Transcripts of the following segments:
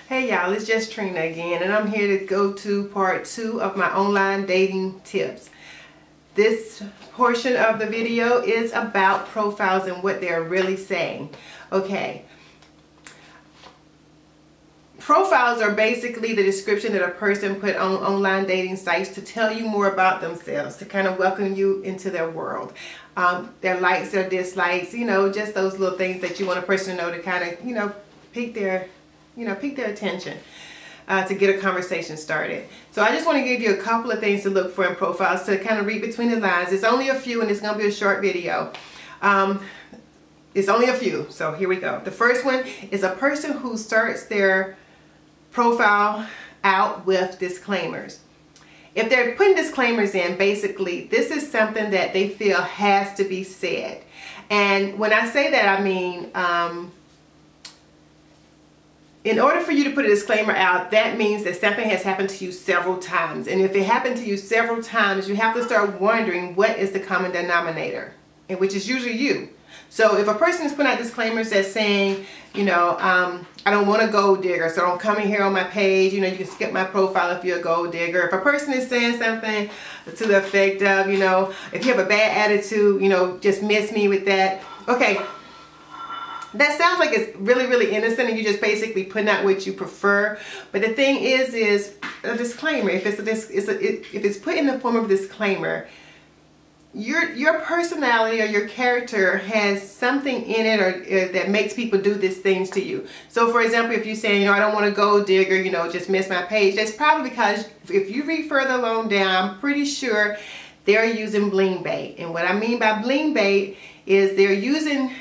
Hey y'all, it's just Trina again, and I'm here to go to part 2 of my online dating tips. This portion of the video is about profiles and what they're really saying. Okay. Profiles are basically the description that a person put on online dating sites to tell you more about themselves, to kind of welcome you into their world. Their likes, their dislikes, just those little things that you want a person to know to kind of, pique their attention, to get a conversation started. So I just want to give you a couple of things to look for in profiles to kind of read between the lines. It's only a few and it's going to be a short video. It's only a few, so here we go. The first one is a person who starts their profile out with disclaimers. If they're putting disclaimers in, basically this is something that they feel has to be said. And when I say that, I mean in order for you to put a disclaimer out, that means that something has happened to you several times. And if it happened to you several times, you have to start wondering what is the common denominator, and which is usually you. So if a person is putting out disclaimers that's saying, I don't want a gold digger, so don't come in here on my page, you can skip my profile if you're a gold digger. If a person is saying something to the effect of, if you have a bad attitude, just miss me with that. Okay. That sounds like it's really, really innocent and you're just basically putting out what you prefer. But the thing is a disclaimer. If it's put in the form of a disclaimer, your personality or your character has something in it or that makes people do these things to you. So for example, if you're saying, I don't want to gold digger, just miss my page, that's probably because if you read further along down, I'm pretty sure they're using bling bait. And what I mean by bling bait is they're using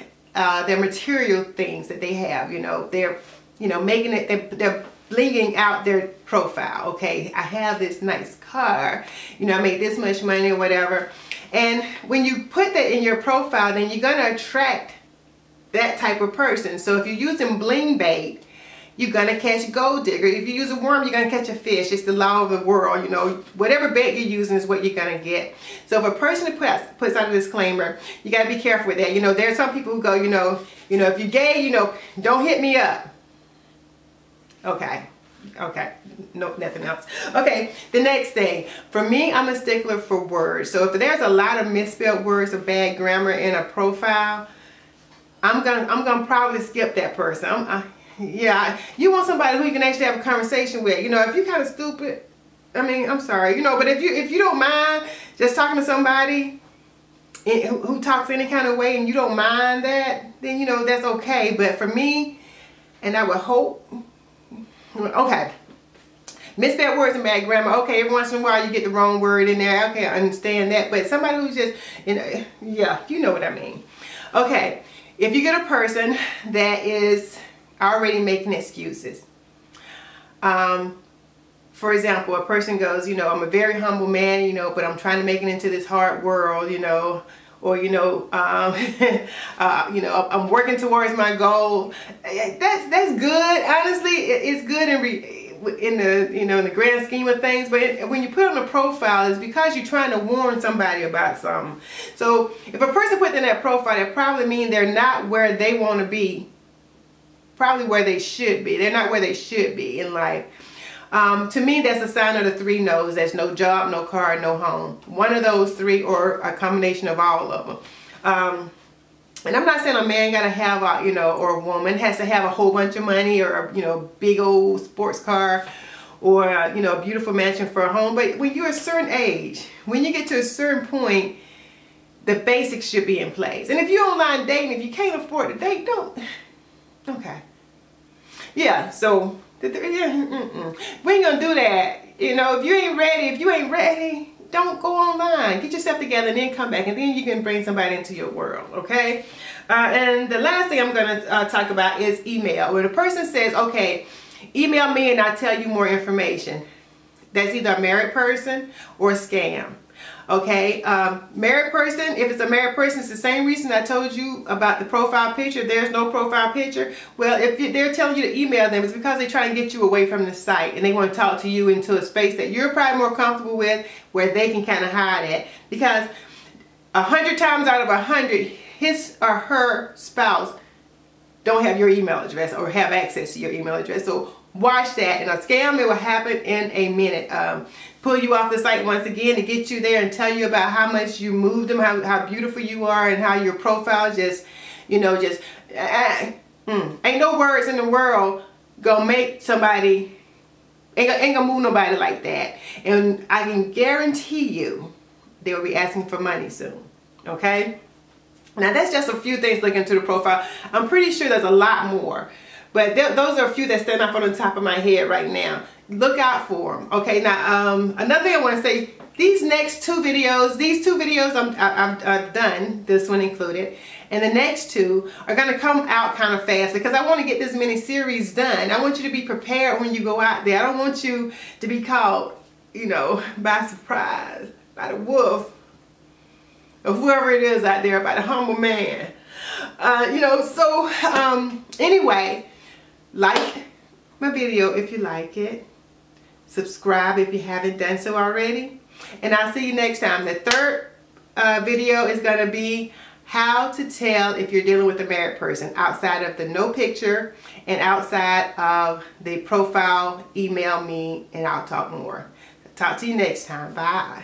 their material things that they have, they're, making it, they're blinging out their profile. Okay, I have this nice car, I made this much money or whatever. And when you put that in your profile, then you're going to attract that type of person. So if you're using bling bait, you're going to catch gold digger. If you use a worm, you're going to catch a fish. It's the law of the world, whatever bait you're using is what you're going to get. So if a person puts out a disclaimer, you got to be careful with that. There are some people who go, if you're gay, don't hit me up. Okay. No, nothing else. Okay, the next thing. For me, I'm a stickler for words. So if there's a lot of misspelled words or bad grammar in a profile, I'm gonna probably skip that person. Yeah, you want somebody who you can actually have a conversation with. If you're kind of stupid, I'm sorry, but if you don't mind just talking to somebody who talks any kind of way and you don't mind that, then that's okay. But for me, and I would hope, okay, misspelled words and bad grammar, okay, every once in a while you get the wrong word in there, okay, I understand that. But somebody who's just, yeah, you know what I mean. Okay, if you get a person that is already making excuses. For example, a person goes, I'm a very humble man, but I'm trying to make it into this hard world, or I'm working towards my goal. That's good. Honestly, it's good in the grand scheme of things. But when you put on a profile, it's because you're trying to warn somebody about something. So if a person put in that profile, that probably means they're not where they want to be. Probably where they should be. They're not where they should be in life. To me, that's a sign of the 3 no's. That's no job, no car, no home. One of those 3 or a combination of all of them. And I'm not saying a man gotta have or a woman has to have a whole bunch of money or a big old sports car or a beautiful mansion for a home. But when you're a certain age, when you get to a certain point, the basics should be in place. And if you're online dating, if you can't afford to date, don't. Okay. Yeah, so we ain't gonna do that. If you ain't ready, don't go online. Get yourself together and then come back, and then you can bring somebody into your world, okay? And the last thing I'm gonna talk about is email. When a person says, okay, email me and I'll tell you more information, that's either a married person or a scam. Okay, married person, if it's a married person, it's the same reason I told you about the profile picture. There's no profile picture. Well, if they're telling you to email them, it's because they try to get you away from the site and they want to talk to you into a space that you're probably more comfortable with, where they can kind of hide at. Because 100 times out of 100, his or her spouse don't have your email address or have access to your email address. So watch that. And a scam, it will happen in a minute. Pull you off the site once again to get you there and tell you about how much you moved them, how beautiful you are, and how your profile just, you know, just ain't no words in the world gonna make somebody, ain't gonna move nobody like that. And I can guarantee you they will be asking for money soon. Okay, now that's just a few things looking into the profile. I'm pretty sure there's a lot more, but those are a few that stand up on the top of my head right now. Look out for them. Okay, now another thing I want to say, these next these two videos I've done, this one included, and the next two are going to come out kind of fast because I want to get this mini series done. I want you to be prepared when you go out there. I don't want you to be caught, you know, by surprise, by the wolf, or whoever it is out there, by the humble man. You know, so anyway, like my video if you like it. Subscribe if you haven't done so already. And I'll see you next time. The third video is going to be how to tell if you're dealing with a married person outside of the no picture and outside of the profile. Email me and I'll talk more. Talk to you next time. Bye.